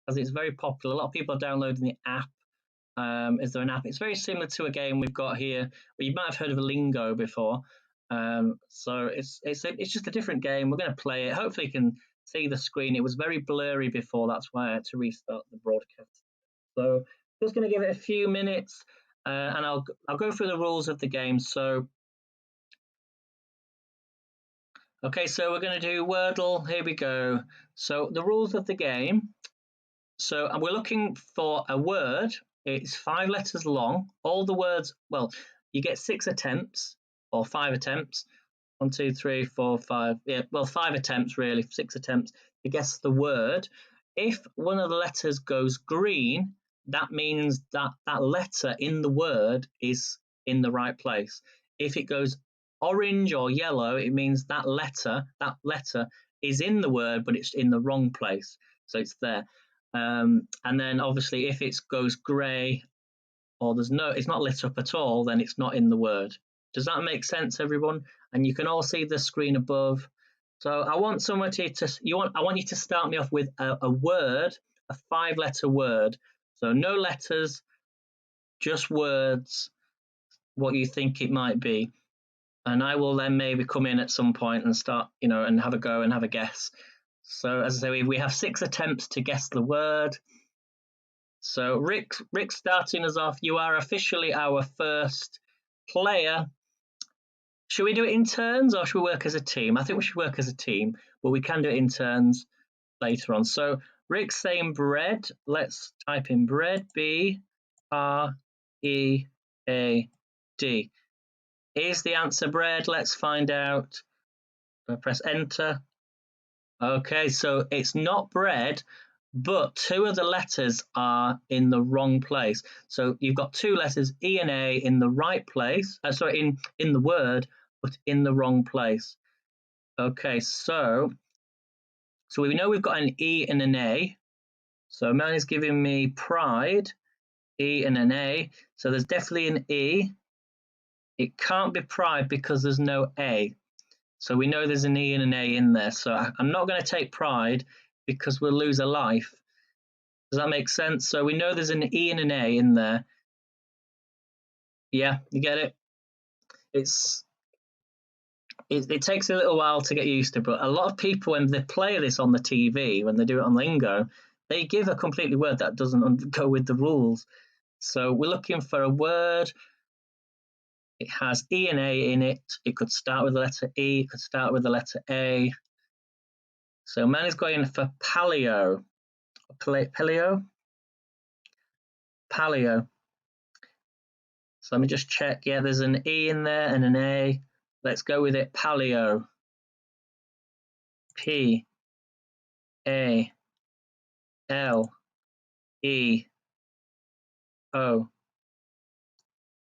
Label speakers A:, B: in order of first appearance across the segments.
A: as it's very popular. A lot of people are downloading the app. Is there an app? It's very similar to a game we've got here. Well, you might have heard of Lingo before. So it's just a different game. We're going to play it. Hopefully you can see the screen. It was very blurry before. That's why I had to restart the broadcast. So just going to give it a few minutes, and I'll go through the rules of the game. So okay, so we're going to do Wordle. Here we go. So the rules of the game. So we're looking for a word. It's 5 letters long. All the words, well, you get 6 attempts or 5 attempts. 1, 2, 3, 4, 5. Yeah, well, 5 attempts really, 6 attempts to guess the word. If one of the letters goes green, that means that that letter in the word is in the right place. If it goes orange or yellow, it means that letter is in the word, but it's in the wrong place. So it's there. And then obviously if it goes grey or it's not lit up at all, then it's not in the word. Does that make sense, everyone? And you can all see the screen above. So I want somebody to I want you to start me off with a word, a 5-letter word. So no letters, just words, what you think it might be. And I will then maybe come in at some point and start, and have a go and have a guess. So as I say, we have 6 attempts to guess the word. So Rick starting us off. You are officially our first player. Should we do it in turns or should we work as a team? I think we should work as a team, but we can do it in turns later on. So Rick's saying bread. Let's type in bread. B-R-E-A-D. Is the answer bread? Let's find out. Press enter. Okay, so it's not bread, but 2 of the letters are in the wrong place. So you've got 2 letters, E and A, in the right place. Sorry, in the word, but in the wrong place. Okay, so we know we've got an E and an A. So man is giving me pride, E and an A. So there's definitely an E. It can't be pride because there's no A. So we know there's an E and an A in there. So I'm not going to take pride because we'll lose a life. Does that make sense? So we know there's an E and an A in there. Yeah, you get it? It takes a little while to get used to, but a lot of people, when they play this on the TV, when they do it on Lingo, they give a completely word that doesn't go with the rules. So we're looking for a word. It has E and A in it. It could start with the letter E. It could start with the letter A. So man is going for paleo. Paleo. So let me just check. Yeah, there's an E in there and an A. Let's go with it. Paleo. P-A-L-E-O.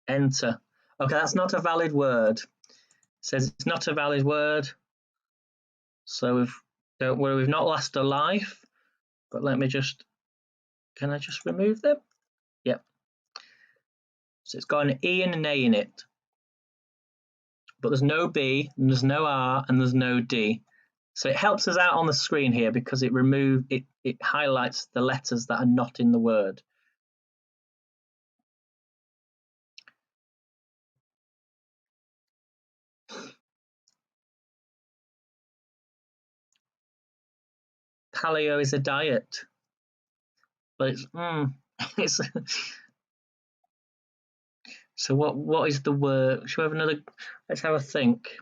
A: Enter. Okay, that's not a valid word. It says it's not a valid word. So don't worry, we've not lost a life. But let me can I just remove them? Yep. So it's got an E and an A in it. But there's no B, and there's no R, and there's no D. So it helps us out on the screen here because it highlights the letters that are not in the word. Paleo is a diet. But it's so what is the word? Should we have another? Let's have a think.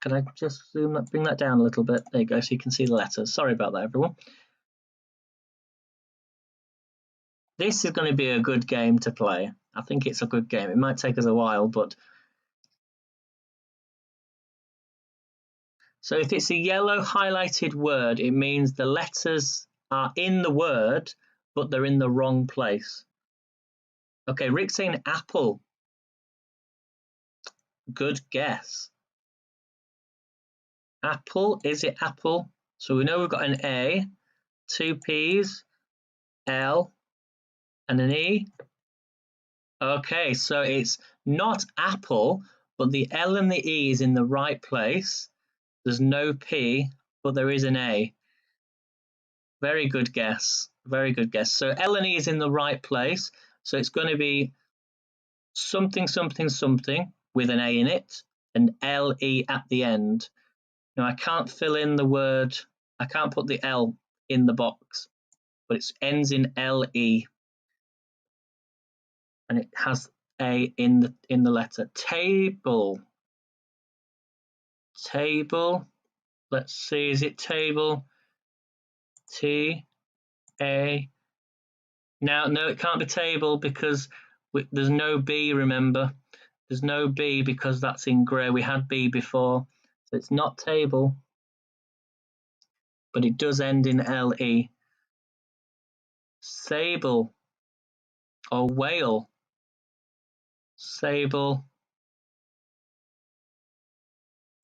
A: Can I just bring that down a little bit? There you go, so you can see the letters. Sorry about that, everyone. This is going to be a good game to play. I think it's a good game. It might take us a while, but so if it's a yellow highlighted word, it means the letters are in the word, but they're in the wrong place. Okay, Rick's saying apple. Good guess. Apple, is it apple? So we know we've got an A, 2 P's, L, and an E. Okay, so it's not apple, but the L and the E is in the right place. There's no P, but there is an A. Very good guess. Very good guess. So L and E is in the right place. So it's going to be something, something, something with an A in it and LE at the end. Now I can't fill in the word, I can't put the L in the box, but it ends in LE and it has A in the letter. Table. Table. Let's see, is it table? T A. Now, no, it can't be table because there's no B, remember? There's no B because that's in grey. We had B before. So it's not table, but it does end in LE. Sable or whale. Sable.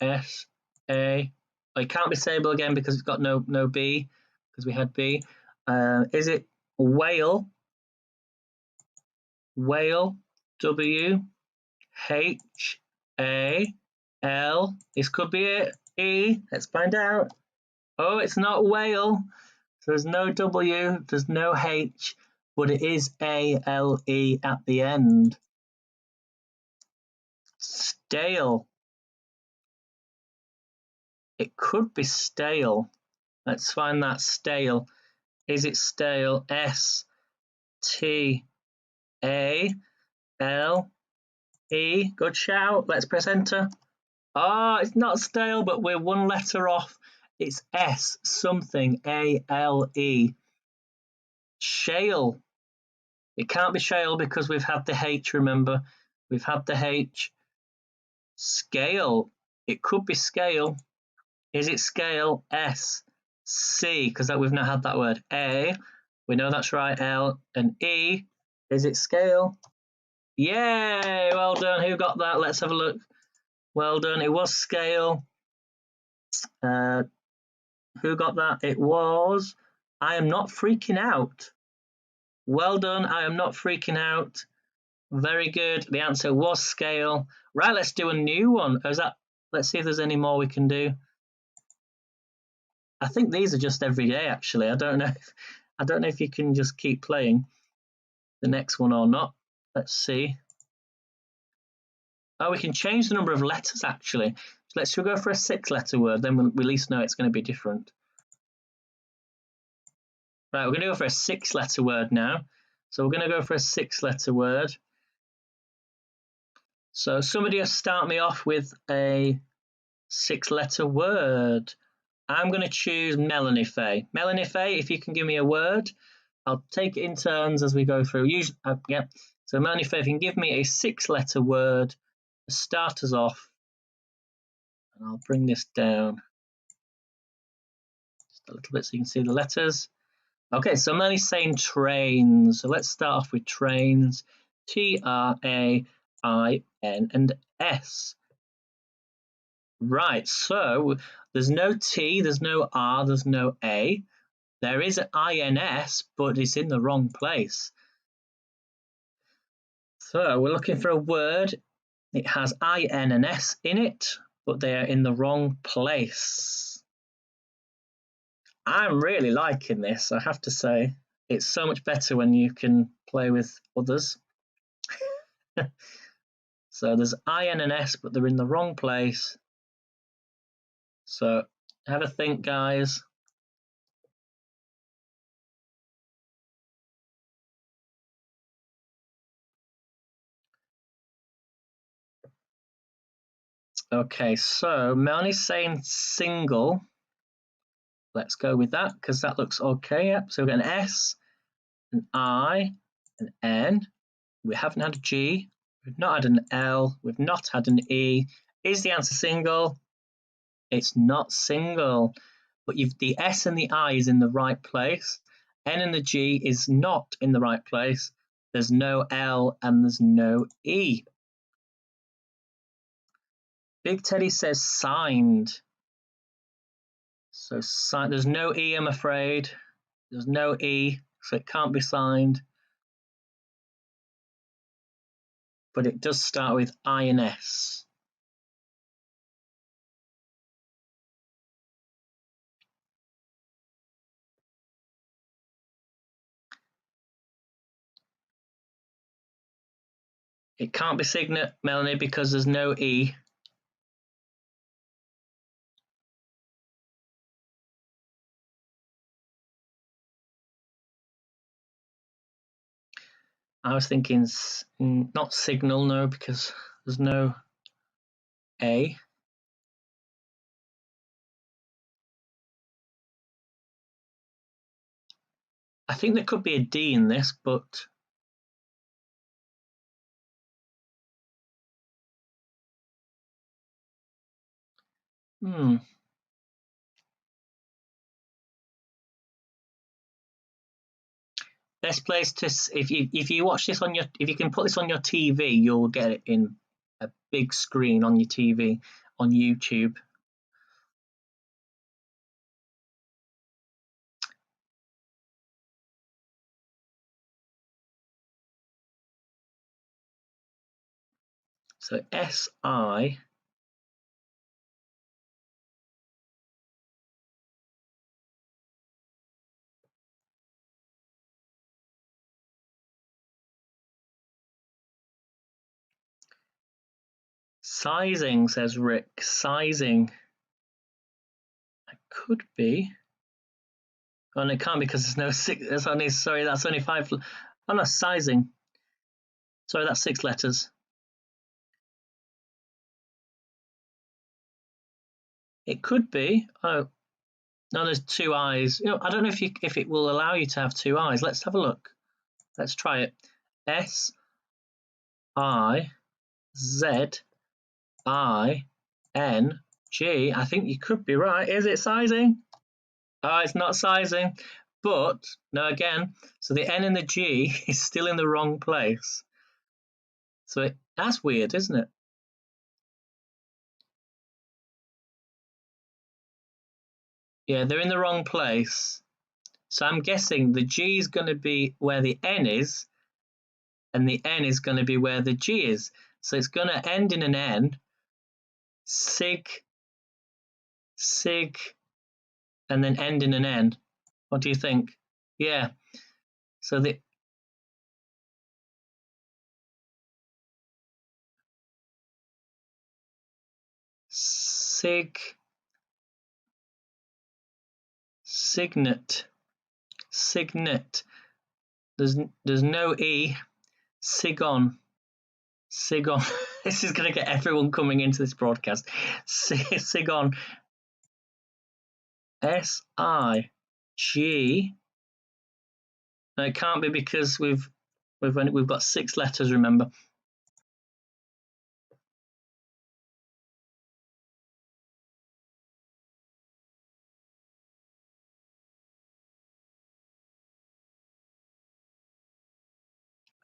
A: S-A. Oh, it can't be sable again because it's got no B because we had B. Is it whale? Whale. W-H-A-L. This could be it. E. Let's find out. Oh, it's not whale. So there's no W, there's no H, but it is A-L-E at the end. Stale. It could be stale. Let's find that. Stale. Is it stale? S-T-A-L-E. Good shout. Let's press enter. Oh, it's not stale, but we're one letter off. It's S something, A-L-E. Shale. It can't be shale because we've had the H, remember? We've had the H. Scale. It could be scale. Is it scale? S. C, because we've not had that word. A. We know that's right. L. And E. Is it scale? Yay! Well done. Who got that? Let's have a look. Well done. It was scale. Who got that? It was I am not freaking out. Well done. I am not freaking out. Very good. The answer was scale. Right, let's do a new one. Let's see if there's any more we can do. I think these are just every day, actually. I don't know if you can just keep playing the next one or not. Let's see. Oh, we can change the number of letters, actually. Let's go for a 6-letter word, then we'll at least know it's going to be different. Right, we're going to go for a 6-letter word now. So we're going to go for a 6-letter word. So somebody will start me off with a 6-letter word. I'm going to choose Melanie Faye. Melanie Faye, if you can give me a word, I'll take it in turns as we go through. Yeah. So Melanie Faye, if you can give me a 6-letter word to start us off, and I'll bring this down just a little bit so you can see the letters. Okay, so Melanie's saying trains. So let's start off with trains. T-R-A-I-N and S. Right, so there's no T, there's no R, there's no A. There is an INS, but it's in the wrong place. So we're looking for a word. It has IN and S in it, but they are in the wrong place. I'm really liking this, I have to say. It's so much better when you can play with others. So there's IN and S, but they're in the wrong place. So have a think, guys. Okay, so Melanie's saying single. Let's go with that because that looks okay. Yep. So we've got an S, an I, an N. We haven't had a G. We've not had an L. We've not had an E. Is the answer single? It's not single. But the S and the I is in the right place. N and the G is not in the right place. There's no L and there's no E. Big Teddy says signed. So there's no E, I'm afraid. There's no E, so it can't be signed. But it does start with I and S. It can't be signet, Melanie, because there's no E. I was thinking not signal, no, because there's no A. I think there could be a D in this, but best place to if you watch this on your if you can put this on your TV, you'll get it in a big screen on your TV on YouTube. So SI. Sizing, says Rick. Sizing. It could be. Oh, and it can't because there's no six. That's only that's only five. Oh no, sizing. Sorry, that's 6 letters. It could be. Oh no, there's 2 I's. I don't know if it will allow you to have 2 I's. Let's have a look. Let's try it. S I Z I N G. I think you could be right. Is it sizing? Oh, it's not sizing. But no, again. So the N and the G is still in the wrong place. So that's weird, isn't it? Yeah, they're in the wrong place. So I'm guessing the G is going to be where the N is, and the N is going to be where the G is. So it's going to end in an N, sig, and then end in an N. What do you think? Yeah. So the signet. There's no E. Sigon. This is going to get everyone coming into this broadcast. Sigon. SIG. No, it can't be because we've got 6 letters. Remember.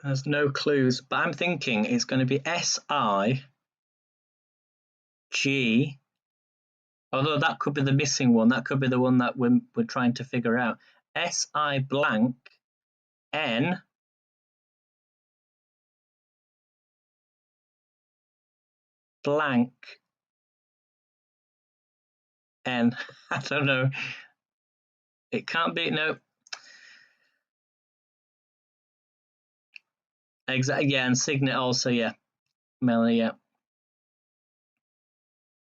A: There's no clues, but I'm thinking it's going to be SIG. Although that could be the missing one. That could be the one that we're trying to figure out. SI blank N blank N. I don't know. It can't be, no. Exactly, yeah, and signet also, yeah. Melanie, yeah.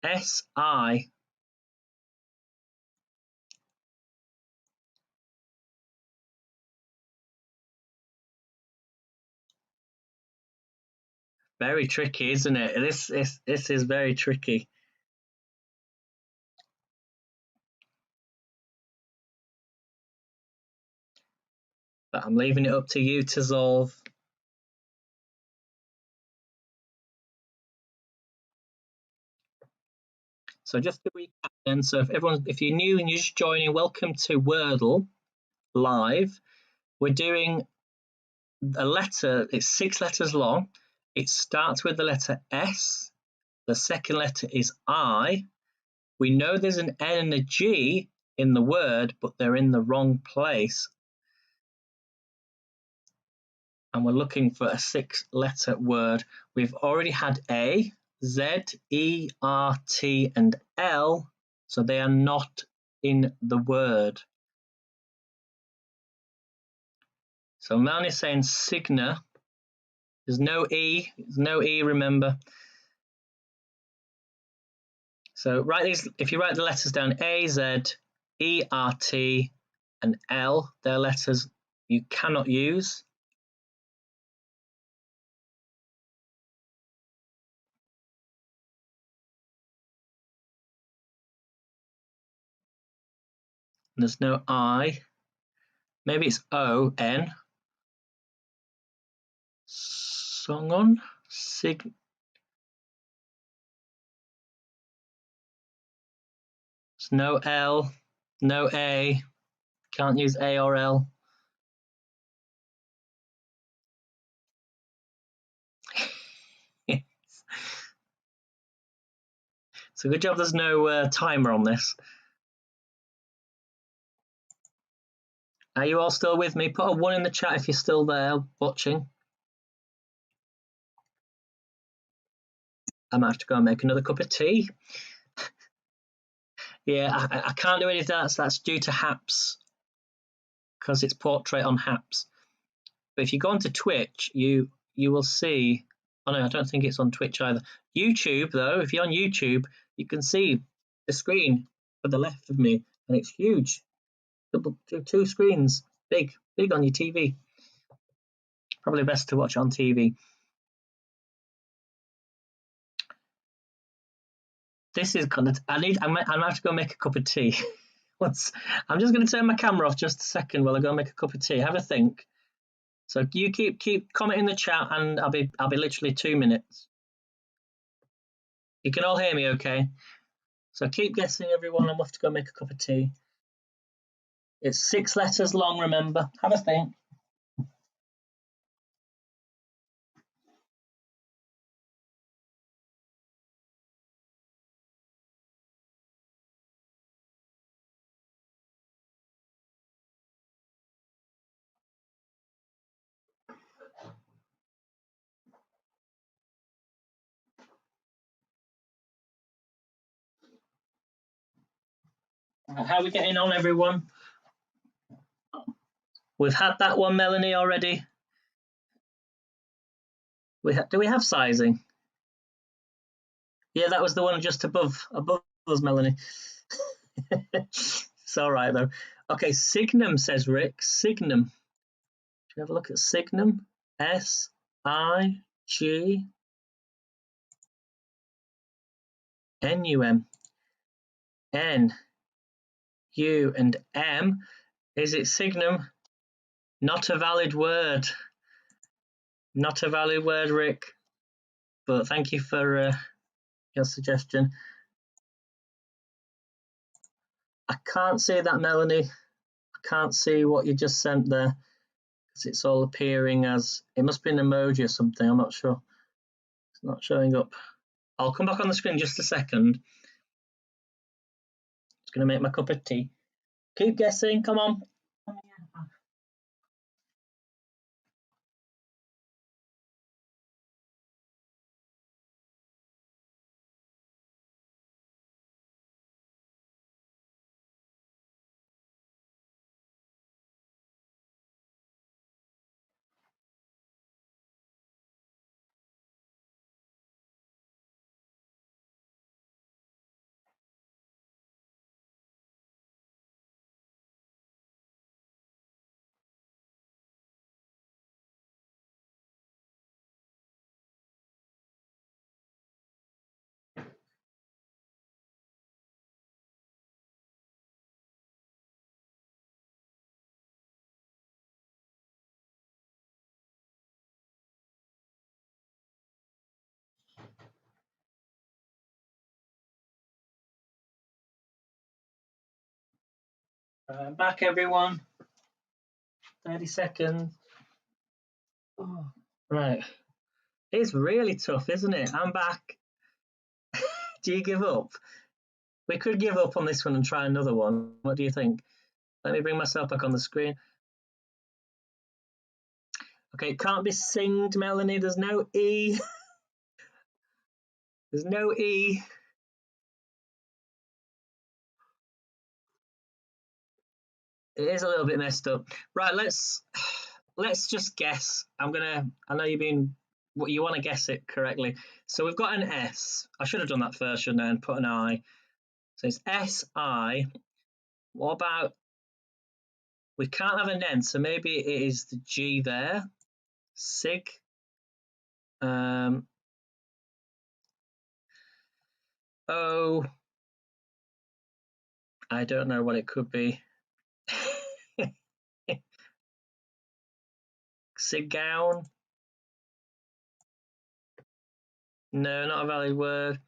A: SI. Very tricky, isn't it? This is very tricky. But I'm leaving it up to you to solve. So just to recap then, so if you're new and you're just joining, welcome to Wordle Live. We're doing a letter, it's 6 letters long. It starts with the letter S. The second letter is I. We know there's an N and a G in the word, but they're in the wrong place. And we're looking for a 6-letter word. We've already had A, Z, E, R, T, and L, so they are not in the word. So Melanie's saying signa. There's no E. There's no E, remember. So write these. If you write the letters down, A, Z, E, R, T, and L, they're letters you cannot use. And there's no I. Maybe it's O, N. Songon, sig. There's no L, no A. Can't use A or L. So good job there's no timer on this. Are you all still with me? Put a 1 in the chat if you're still there watching. I might have to go and make another cup of tea. Yeah, I can't do any of that. So that's due to Haps, because it's portrait on Haps. But if you go onto Twitch, you will see. Oh no, I don't think it's on Twitch either. YouTube though, if you're on YouTube, you can see the screen to the left of me, and it's huge. Two screens, big on your TV. Probably best to watch on TV. This is kind of. I'm gonna have to go make a cup of tea. I'm just going to turn my camera off just a second while I go make a cup of tea. Have a think. So you keep commenting in the chat, and I'll be literally 2 minutes. You can all hear me, okay? So keep guessing, everyone. I'm off to go make a cup of tea. It's 6 letters long. Remember. Have a think. How are we getting on, everyone? We've had that one, Melanie, already. Do we have sizing? Yeah, that was the one just above us, Melanie. It's all right though. Okay, Signum, says Rick. Signum. Do you have a look at Signum? S-I-G-N-U-M. N, U, and M. Is it Signum? Not a valid word. Not a valid word, Rick. But thank you for your suggestion. I can't see that, Melanie. I can't see what you just sent there. It's all appearing as, it must be an emoji or something. I'm not sure. It's not showing up. I'll come back on the screen just a second. Just going to make my cup of tea. Keep guessing. Come on. Back, everyone. 30 seconds. Oh, right. It's really tough, isn't it? I'm back. Do you give up? We could give up on this one and try another one. What do you think? Let me bring myself back on the screen. Okay, it can't be singed, Melanie. There's no E. There's no E. It is a little bit messed up. Right, let's just guess. I know you've been what you want to guess it correctly. So we've got an S. I should have done that first, shouldn't I? And put an I. So it's S-I. What about, we can't have an N, so maybe it is the G there. Sig. O. I don't know what it could be. Sig gown. No, not a valid word.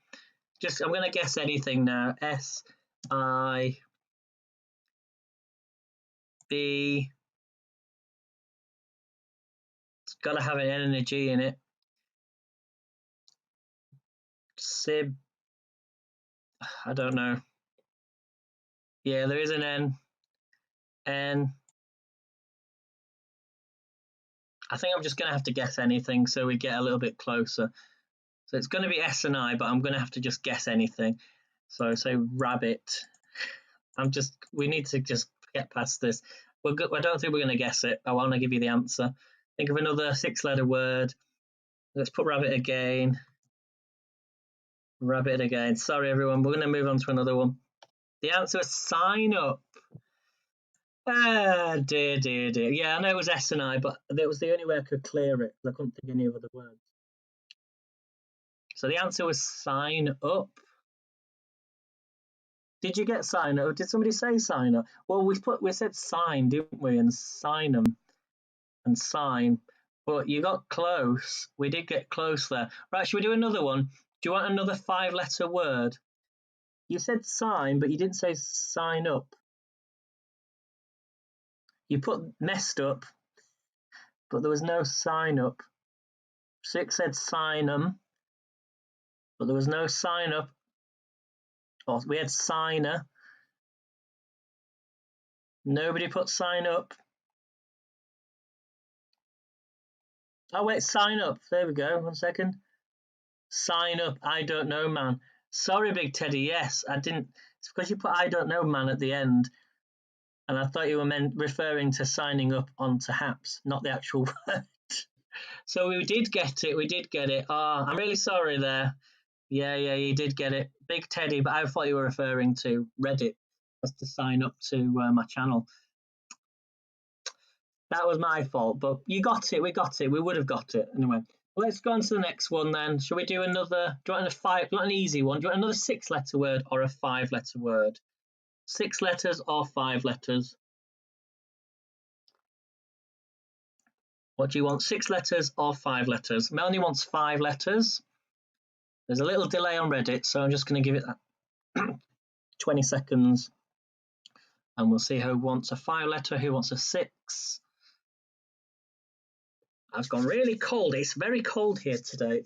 A: Just, I'm going to guess anything now. S-I-B. It's got to have an N and a G in it. Sib. I don't know. Yeah, there is an N. N. I think I'm just going to have to guess anything so we get a little bit closer. So it's going to be S and I, but I'm going to have to just guess anything. So say rabbit. We need to just get past this. I don't think we're going to guess it. I want to give you the answer. Think of another 6-letter word. Let's put rabbit again. Rabbit again. Sorry, everyone. We're going to move on to another one. The answer is sign up. Ah, dear. Yeah, I know it was S and I, but that was the only way I could clear it. I couldn't think of any other words. So the answer was sign up. Did you get sign up? Did somebody say sign up? Well, we said sign, didn't we? And sign them and sign. But you got close. We did get close there. Right, should we do another one? Do you want another 5-letter word? You said sign, but you didn't say sign up. You put messed up, but there was no sign up. 6 said sign them, but there was no sign up. Or we had signer. Nobody put sign up. Oh wait, sign up. There we go. 1 second. Sign up. I don't know, man. Sorry, Big Teddy. Yes, I didn't. It's because you put I don't know, man at the end. And I thought you were referring to signing up onto HAPS, not the actual word. So we did get it. We did get it. Oh, I'm really sorry there. Yeah, you did get it. Big Teddy, but I thought you were referring to Reddit as to sign up to my channel. That was my fault, but you got it. We got it. We would have got it. Anyway, let's go on to the next one then. Shall we do another? Do you want an easy one? Do you want another 6-letter word or a 5-letter word? 6 letters or 5 letters? What do you want? 6 letters or 5 letters? Melanie wants 5 letters. There's a little delay on Reddit, so I'm just going to give it that 20 seconds. And we'll see who wants a 5-letter, who wants a 6. I've gone really cold. It's very cold here today.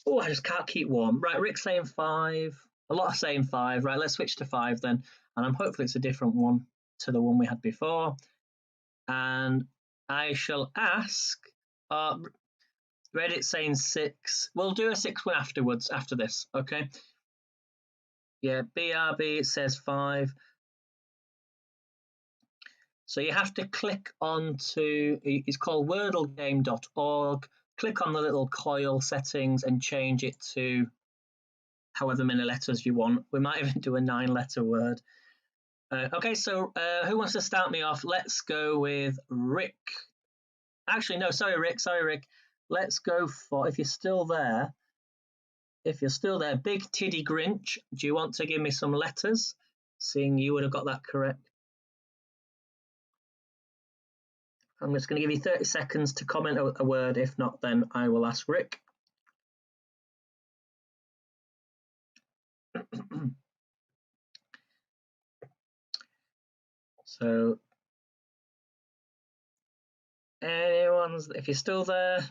A: Oh, I just can't keep warm. Right, Rick's saying 5. A lot are saying 5. Right, let's switch to 5 then. And I'm hopefully it's a different one to the one we had before. And I shall ask, Reddit saying 6. We'll do a 6 one afterwards, after this, okay? Yeah, BRB, it says 5. So you have to click on to, it's called wordlegame.org. Click on the little coil settings and change it to however many letters you want. We might even do a 9-letter word. Okay, so who wants to start me off? Let's go with Rick. Actually, no, sorry, Rick. Let's go for, if you're still there, Big Tiddy Grinch. Do you want to give me some letters? Seeing you would have got that correct. I'm just going to give you 30 seconds to comment a word. If not, then I will ask Rick. So, if you're still there,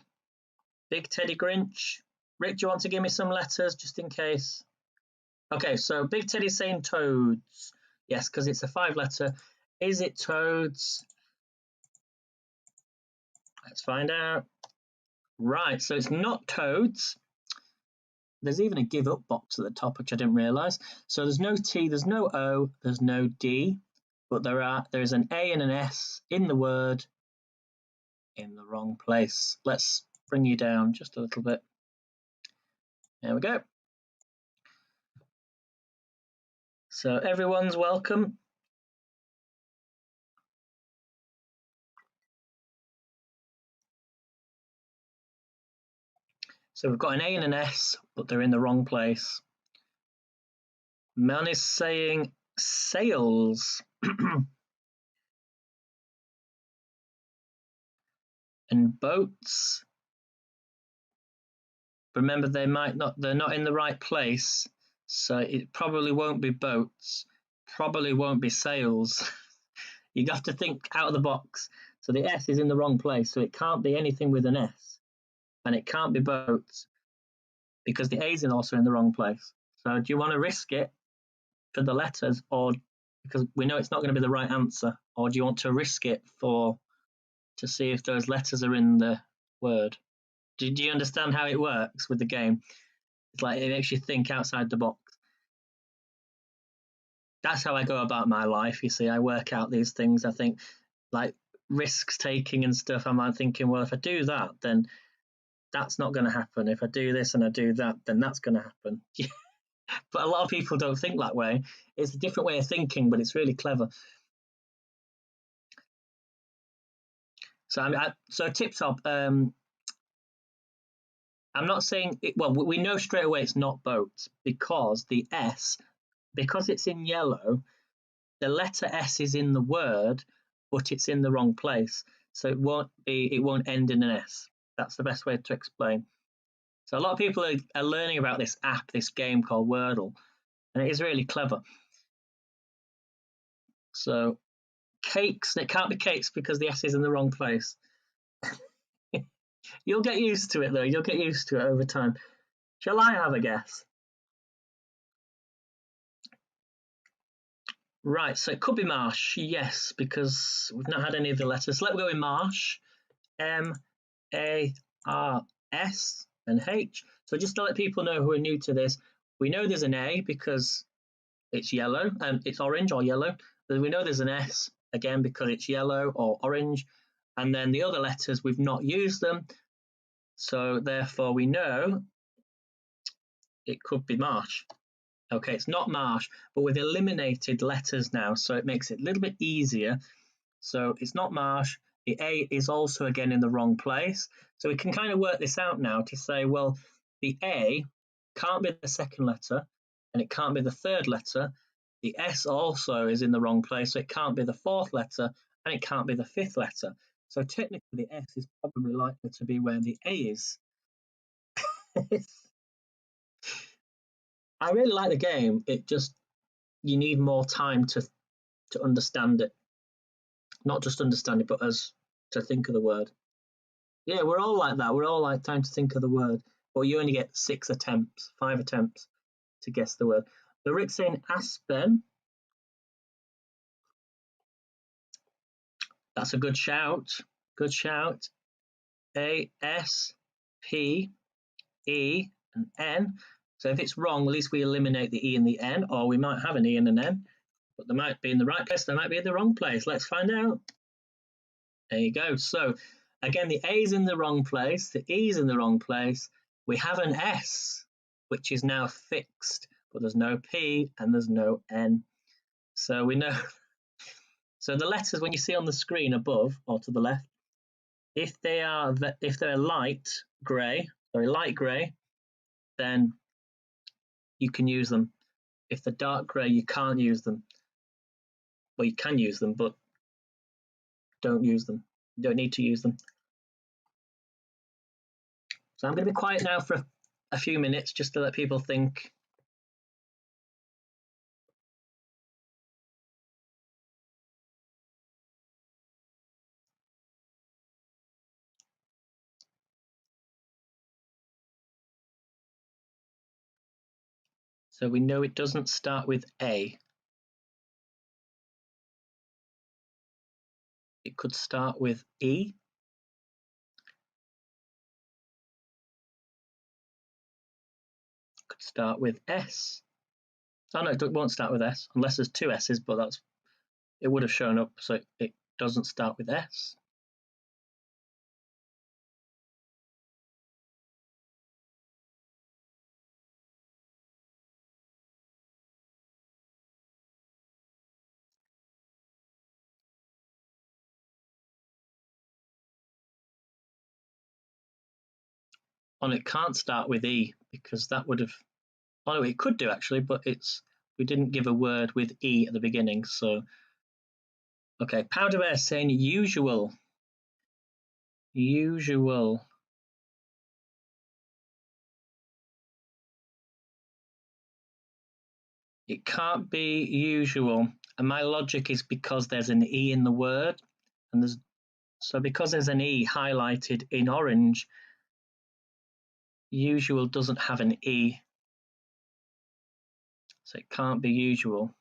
A: Big Teddy Grinch. Rick, do you want to give me some letters just in case? Okay, so Big Teddy's saying toads. Yes, because it's a 5-letter. Is it toads? Let's find out. Right, so it's not toads. There's even a give up box at the top, which I didn't realise. So there's no T, there's no O, there's no D, but there is an A and an S in the word in the wrong place. Let's bring you down just a little bit. There we go. So everyone's welcome. So we've got an A and an S, but they're in the wrong place. Man is saying sales. And boats. Remember, they're not in the right place, so it probably won't be boats, probably won't be sails. You have to think out of the box. So the S is in the wrong place, so it can't be anything with an S, and it can't be boats because the A is also in the wrong place. So do you want to risk it for the letters, or because we know it's not going to be the right answer, or do you want to risk it to see if those letters are in the word? Do you understand how it works with the game? It's like it makes you think outside the box. That's how I go about my life. You see, I work out these things. I think like risks taking and stuff. I'm thinking, well, if I do that, then that's not going to happen. If I do this and I do that, then that's going to happen. But a lot of people don't think that way. It's a different way of thinking, but it's really clever. So tip top. I'm not saying it, well. We know straight away it's not boats because the S, because it's in yellow, the letter S is in the word, but it's in the wrong place. So it won't end in an S. That's the best way to explain. So a lot of people are learning about this app, this game called Wordle, and it is really clever. So cakes, it can't be cakes because the S is in the wrong place. You'll get used to it though. You'll get used to it over time. Shall I have a guess? Right, so it could be marsh, yes, because we've not had any of the letters. So let's go with marsh. M-A-R-S and H. So just to let people know who are new to this, we know there's an A because it's yellow, and it's orange or yellow. Then we know there's an S, again, because it's yellow or orange. And then the other letters, we've not used them. So therefore we know it could be marsh. Okay, it's not marsh, but we've eliminated letters now, so it makes it a little bit easier. So it's not marsh. The A is also again in the wrong place. So we can kind of work this out now to say, well, the A can't be the second letter and it can't be the third letter. The S also is in the wrong place, so it can't be the fourth letter and it can't be the fifth letter. So technically the S is probably likely to be where the A is. I really like the game. It just, you need more time to understand it. Not just understand it, but as to think of the word. Yeah, we're all like that. We're all like time to think of the word. But you only get 5 attempts to guess the word. So Rick's saying aspen. That's a good shout. Good shout. A, S, P, E, and N. So if it's wrong, at least we eliminate the E and the N, or we might have an E and an N, but they might be in the right place, they might be in the wrong place. Let's find out. There you go. So again, the A is in the wrong place, the E is in the wrong place. We have an S, which is now fixed, but there's no P and there's no N. So we know. So the letters, when you see on the screen above or to the left, if they're light grey, then you can use them. If they're dark grey, you can't use them. Well, you can use them, but don't use them. You don't need to use them. So I'm going to be quiet now for a few minutes just to let people think. So we know it doesn't start with A. It could start with E. It could start with S. Oh no, it won't start with S unless there's two S's, but it would have shown up, so it doesn't start with S. Oh, it can't start with E because that would have. Oh, no, it could do actually, but we didn't give a word with E at the beginning. So, okay, Powder Bear saying usual. Usual. It can't be usual. And my logic is because there's an E in the word. And because there's an E highlighted in orange, usual doesn't have an E. So it can't be usual.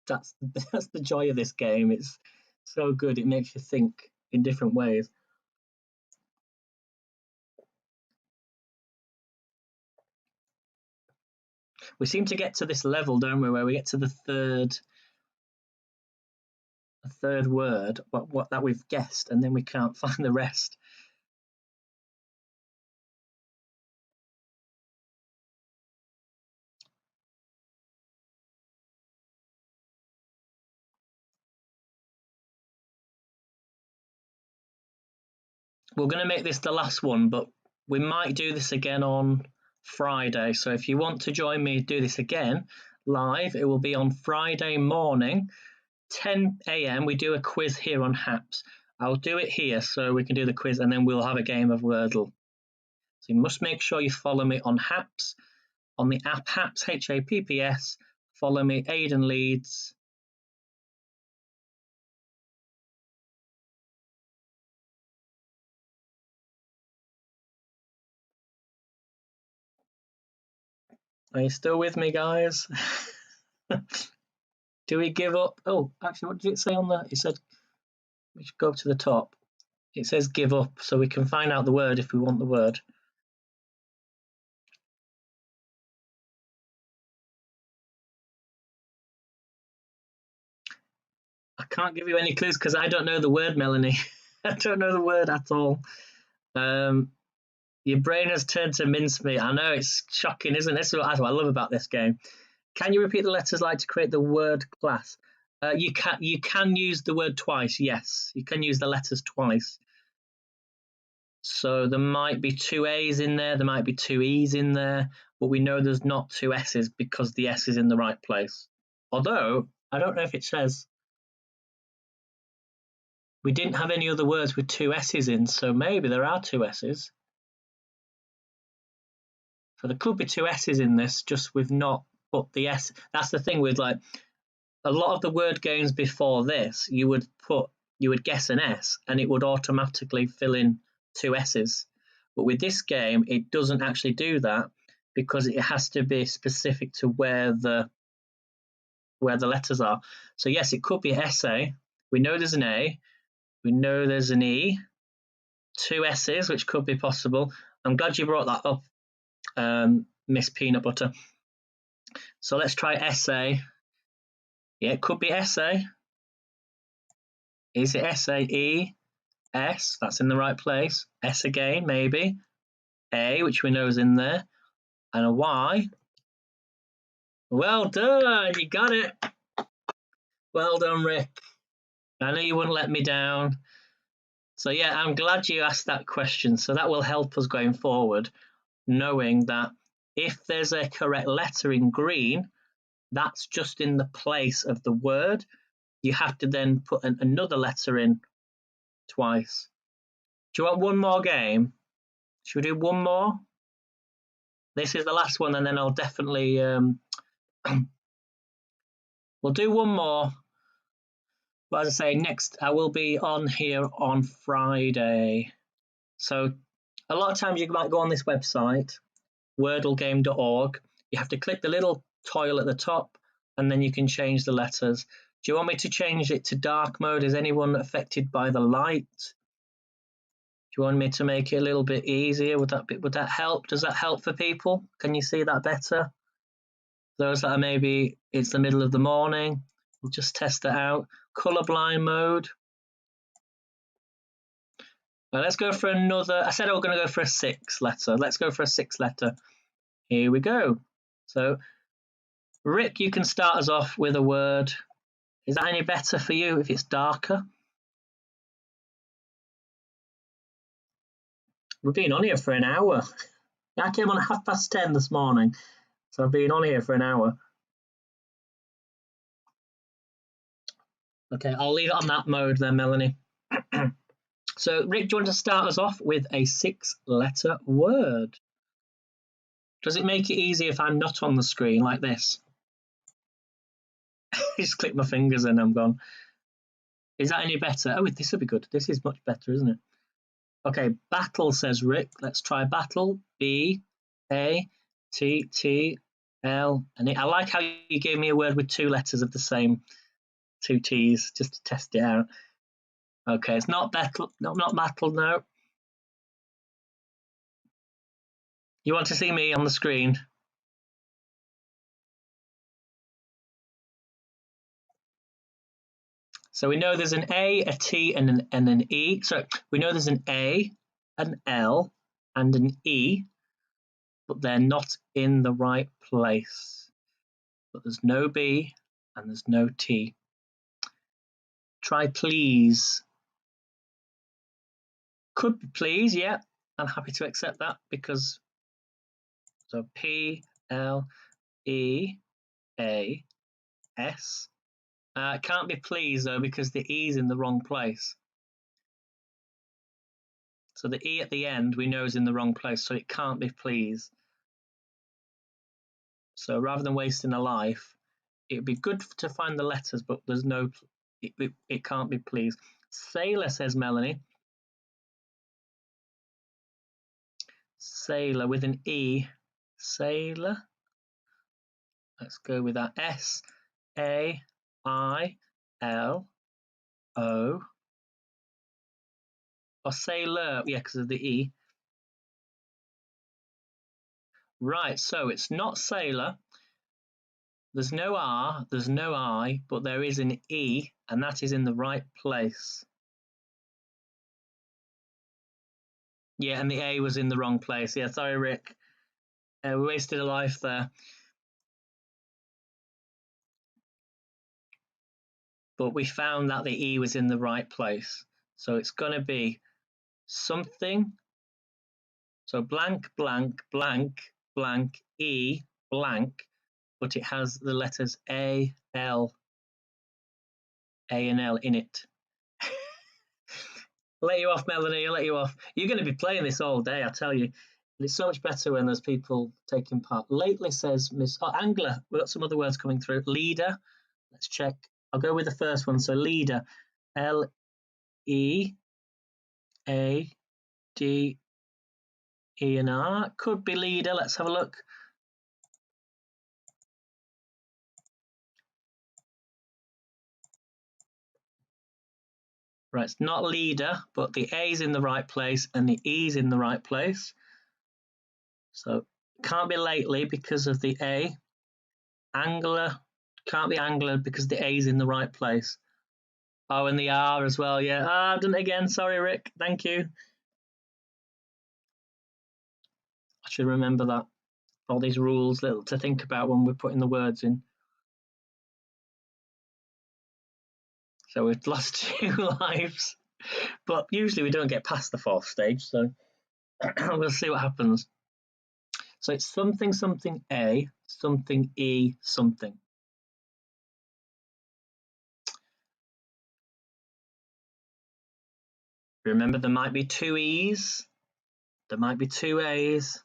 A: That's the joy of this game. It's so good. It makes you think in different ways. We seem to get to this level, don't we, where we get to the third word, what that we've guessed, and then we can't find the rest. We're going to make this the last one, but we might do this again on Friday. So if you want to join me do this again live, it will be on Friday morning, 10 a.m. We do a quiz here on Haps. I'll do it here so we can do the quiz and then we'll have a game of Wordle. So you must make sure you follow me on Haps, on the app Haps, H-A-P-P-S. Follow me, Aidan Leeds. Are you still with me, guys? Do we give up? Oh, actually, what did it say on that? It said we should go up to the top. It says give up, so we can find out the word if we want the word. I can't give you any clues because I don't know the word, Melanie. I don't know the word at all. Your brain has turned to mincemeat. I know, it's shocking, isn't it? This is what I love about this game. Can you repeat the letters like to create the word class? You can use the word twice. Yes, you can use the letters twice. So there might be two A's in there. There might be two E's in there, but we know there's not two S's because the S is in the right place. Although I don't know if it says. We didn't have any other words with two S's in, so maybe there are two S's. So there could be two S's in this, just we've not put the S. That's the thing with like a lot of the word games before this, you would guess an S and it would automatically fill in two S's. But with this game, it doesn't actually do that because it has to be specific to where the letters are. So yes, it could be SA. We know there's an A. We know there's an E. Two S's, which could be possible. I'm glad you brought that up, Miss Peanut Butter. So let's try SA. Yeah, it could be SA. Is it SAE? S, that's in the right place. S again, maybe. A, which we know is in there. And a Y. Well done, you got it. Well done, Rick. I know you wouldn't let me down. So yeah, I'm glad you asked that question. So that will help us going forward, knowing that if there's a correct letter in green, that's just in the place of the word. You have to then put another letter in twice. Do you want one more game? Should we do one more? This is the last one, and then I'll definitely we'll do one more. But as I say, next I will be on here on Friday. So a lot of times you might go on this website, wordlegame.org. You have to click the little tile at the top, and then you can change the letters. Do you want me to change it to dark mode? Is anyone affected by the light? Do you want me to make it a little bit easier? Would that help? Does that help for people? Can you see that better? Those that are maybe it's the middle of the morning, we'll just test it out. Colorblind mode. Well, let's go for another. I said I was going to go for a 6 letter. Let's go for a 6 letter. Here we go. So, Rick, you can start us off with a word. Is that any better for you if it's darker? We've been on here for an hour. I came on at 10:30 this morning, so I've been on here for an hour. Okay, I'll leave it on that mode then, Melanie. So, Rick, do you want to start us off with a 6-letter word? Does it make it easy if I'm not on the screen like this? Just click my fingers and I'm gone. Is that any better? Oh, this will be good. This is much better, isn't it? Okay, battle, says Rick. Let's try battle. B-A-T-T-L. And I like how you gave me a word with 2 letters of the same, 2 T's, just to test it out. Okay, it's not battle. No, not battle, no. You want to see me on the screen? So we know there's an A, a T, and an E. So we know there's an A, an L, and an E, but they're not in the right place. But there's no B and there's no T. Try please. Could be please, yeah. I'm happy to accept that because so P L E A S. Can't be please though because the E is in the wrong place. So the E at the end we know is in the wrong place, so it can't be please. So rather than wasting a life, it'd be good to find the letters, but there's no, it can't be please. Sailor, says Melanie. Sailor with an E. Sailor. Let's go with that. S-A-I-L-O. Or sailor, yeah, because of the E. Right, so it's not sailor. There's no R, there's no I, but there is an E, and that is in the right place. Yeah, and the A was in the wrong place. Yeah, sorry, Rick. We wasted a life there. But we found that the E was in the right place. So it's going to be something. So blank, blank, blank, blank, E, blank, but it has the letters A, L, A and L in it. I'll let you off, Melanie, I'll let you off. You're going to be playing this all day, I tell you. And it's so much better when there's people taking part. Lately, says Miss Angler. We've got some other words coming through. Leader. Let's check. I'll go with the first one. So leader. L-E-A-D-E and R. Could be leader. Let's have a look. Right, it's not leader, but the A is in the right place and the E is in the right place. So can't be lately because of the A. Angler, can't be angler because the A is in the right place. Oh, and the R as well, yeah. I've done it again. Sorry, Rick. Thank you. I should remember that. All these rules little to think about when we're putting the words in. So we've lost 2 lives, but usually we don't get past the 4th stage, so we'll see what happens. So it's something, something A, something E, something. Remember, there might be 2 E's, there might be 2 A's.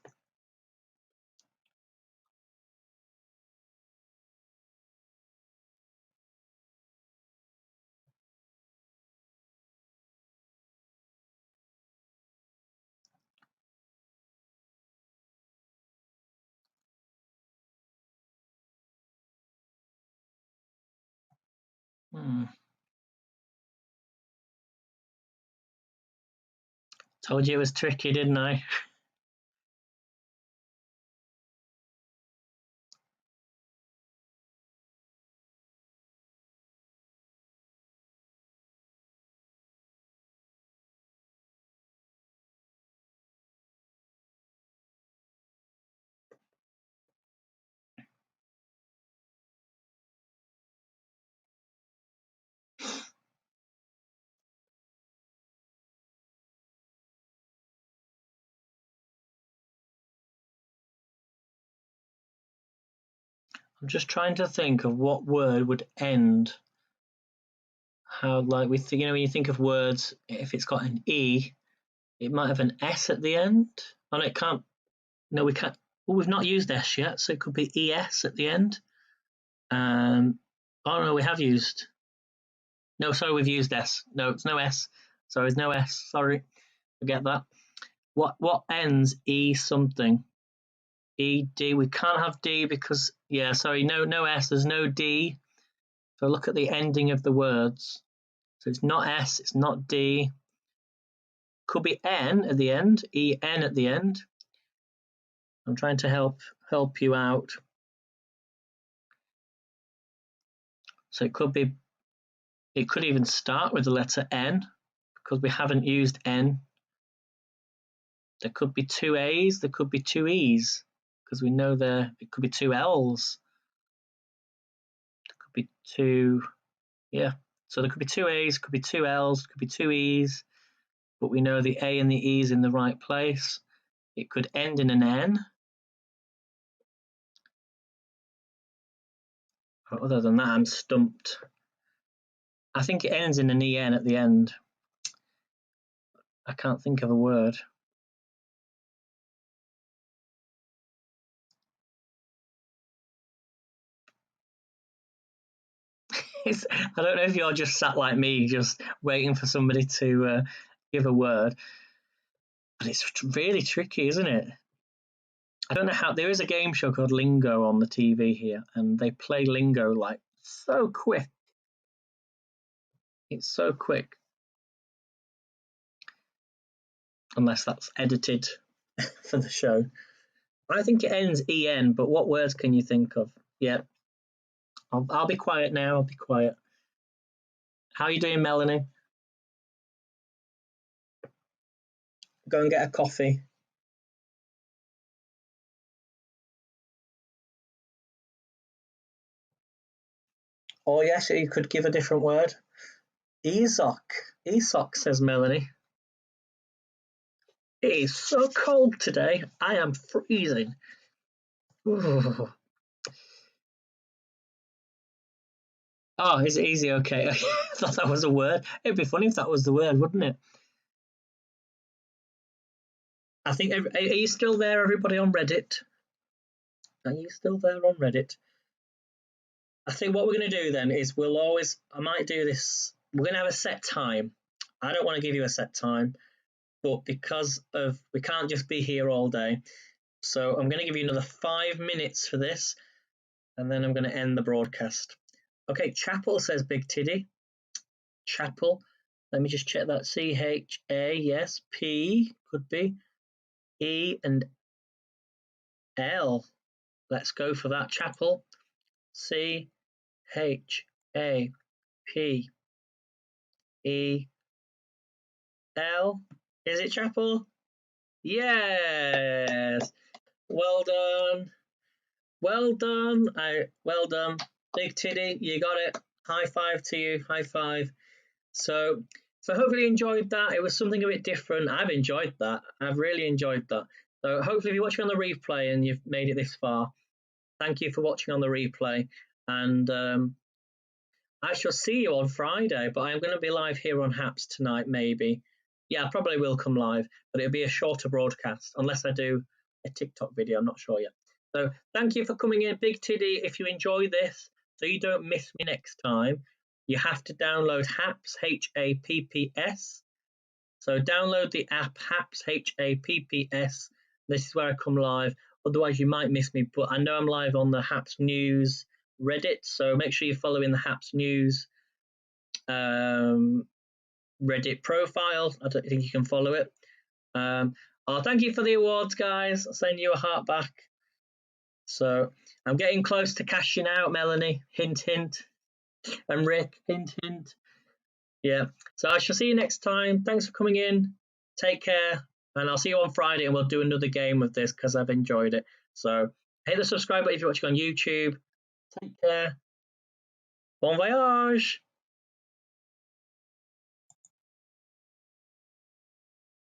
A: Told you it was tricky, didn't I? I'm just trying to think of what word would end. How, like, when you think of words, if it's got an E, it might have an S at the end. And it can't. No, we can't. Well, we've not used S yet, so it could be ES at the end. Oh no, we have used. No, sorry, we've used S. No, it's no S. Sorry, it's no S. Sorry, forget that. What ends E something? E D. We can't have D because sorry, no S. There's no D. So look at the ending of the words. So it's not S. It's not D. Could be N at the end. EN at the end. I'm trying to help you out. So it could be. It could even start with the letter N because we haven't used N. There could be two A's. There could be two E's because we know it could be two L's. There could be two. Yeah. So there could be two A's, could be two L's, could be two E's, but we know the A and the E is in the right place. It could end in an N. Other than that, I'm stumped. I think it ends in an EN at the end. I can't think of a word. I don't know if you're just sat like me, just waiting for somebody to give a word. But it's really tricky, isn't it? I don't know how. There is a game show called Lingo on the TV here, and they play Lingo like so quick. It's so quick. Unless that's edited for the show. I think it ends EN, but what words can you think of? Yeah. I'll be quiet now. I'll be quiet. How are you doing, Melanie? Go and get a coffee. Oh, yes, you could give a different word. Esoc. Esoc, says Melanie. It is so cold today. I am freezing. Ooh. Oh, is it easy? Okay. I thought that was a word. It'd be funny if that was the word, wouldn't it? I think. Are you still there, everybody on Reddit? Are you still there on Reddit? I think what we're going to do then is I might do this. We're going to have a set time. I don't want to give you a set time, but because we can't just be here all day. So I'm going to give you another 5 minutes for this, and then I'm going to end the broadcast. Okay, Chapel says Big Tiddy. Chapel. Let me just check that. C-H-A, yes. P, could be. E and L. Let's go for that. Chapel. C-H-A-P-E-E-L. Is it Chapel? Yes. Well done. Well done. Well done. Big Tiddy, you got it. High five to you. High five. So hopefully you enjoyed that. It was something a bit different. I've enjoyed that. I've really enjoyed that. So hopefully if you're watching on the replay and you've made it this far, thank you for watching on the replay. And I shall see you on Friday, but I'm going to be live here on Haps tonight, maybe. Yeah, I probably will come live, but it'll be a shorter broadcast, unless I do a TikTok video. I'm not sure yet. So thank you for coming in. Big Tiddy, if you enjoy this, so you don't miss me next time, you have to download Haps, H-A-P-P-S. So download the app Haps, H-A-P-P-S. This is where I come live. Otherwise, you might miss me, but I know I'm live on the Haps News Reddit, so make sure you're following the Haps News Reddit profile. I don't think you can follow it. Thank you for the awards, guys. I'll send you a heart back. So I'm getting close to cashing out, Melanie. Hint, hint. And Rick, hint, hint. Yeah. So I shall see you next time. Thanks for coming in. Take care. And I'll see you on Friday and we'll do another game of this because I've enjoyed it. So hit the subscribe button if you're watching on YouTube. Take care. Bon voyage.